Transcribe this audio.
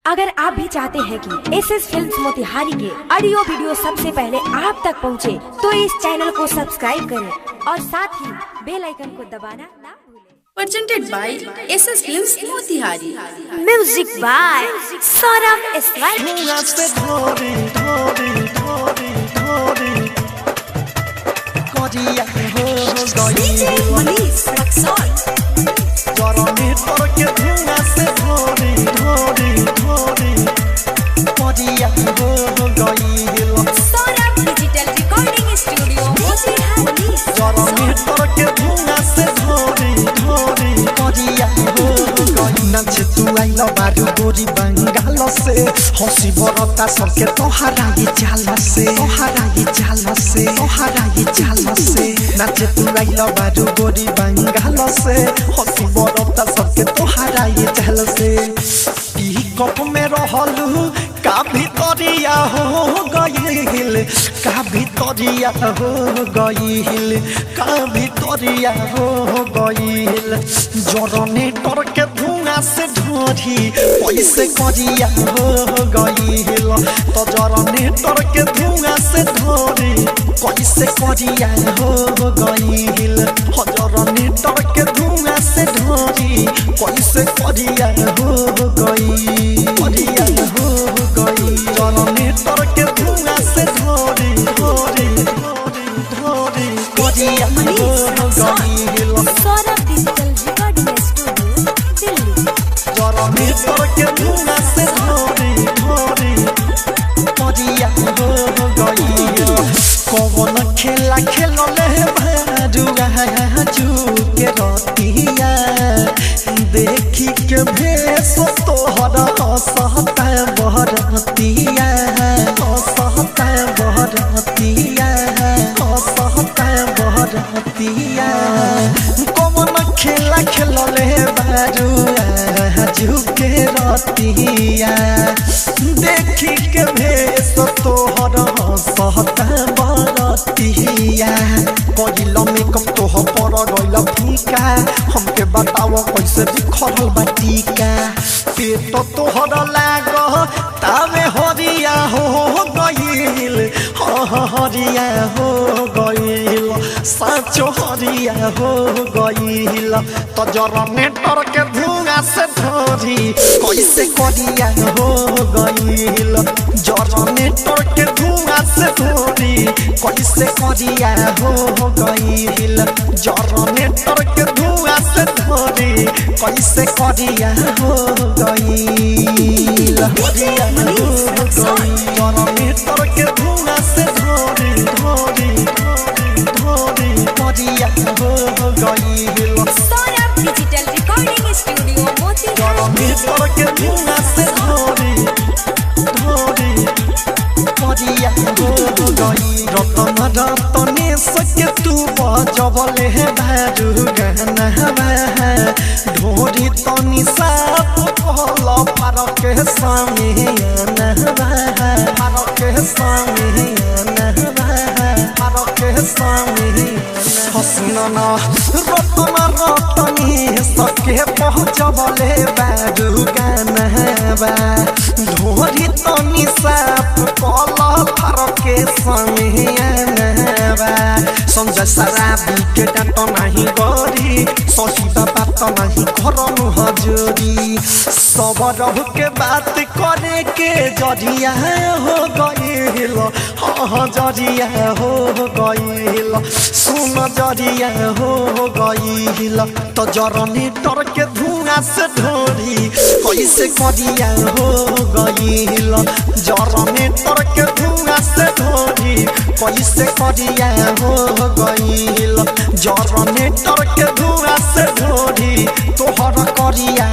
अगर आप भी चाहते हैं कि एसएस फिल्म्स मोतिहारी के ऑडियो वीडियो सबसे पहले आप तक पहुंचे, तो इस चैनल को सब्सक्राइब करें और साथ ही बेल आइकन को दबाना ना भूलें। Presented by SS Films Motihari. Music by Saurabh Ismail. Saurabh digital recording studio नाचे तू आइलो बारू गोरी बंगाल से हंसी बरता सबके तोहरा ये चाल से नाचे तू आइलो बारू गोरी बंगाल से हंसी बरता सबके तोहरा ये चाल से ई कप में रहलू का भितरिया हो गइल का भितरिया हो गइल जरने टर के धुआं से ढोरी पैसे करिया हो गइल तो जरने टर के धुआं से ढोरी पैसे करिया हो गइल जरने टर के धुआं से ढोरी पैसे करिया हो गइल जरने टर के धुआं से ढोरी करिया हो गइल Saurabh digital recording studio Delhi. जरने टर के धुआं से ढोरी करिया हो गइल कौन खेला खेलले बाजू के रतिया देखी के भेस तोहर हंसता बहरतिया कौन खेला खेलले बाजू के रतिया देखी के भेस तोहर हंसता बहरतिया कइल मेकअप तोह पर गइल फीका हमके बताओ कैसे दिखल बाटिका पेट तोहर लाग तावे हरिया हो गइल साचो हरिया हो गइल तो जरने टर के धुआं से ढोरी कैसे करिया हो गइल जरने टर के धुआं से ढोरी कैसे करिया हो गइल जरने टर के धुआं से ढोरी कैसे करिया हो गइल जरने टर के धुआं से ढोरी करिया हो गइल सौरभ डिजिटल रिकॉर्डिंग स्टूडियो जरने टर के धुआं से ढोरी करिया हो गइल रतने सके तू बजबले बारू गाना ढोरी तनी साफ कहल फारक सामी हसना रतनी सके पहुँचबले बारू गाना ढोरी तनी साफ कहल फारक संजय शराबी के डांट नहीं गरी ससीदा बात नहीं करनु हजूरी सब रह के बात करे के जरिया हो गइल जरिया हो गइल सुन जरिया हो गइल तो जरने टर के धुआं से ढोरी कैसे करिया हो गइल जरने टर के धुआं से ढोरी कैसे करिया हो गइल जरने टर के धुआं से ढोरी तोहर करिया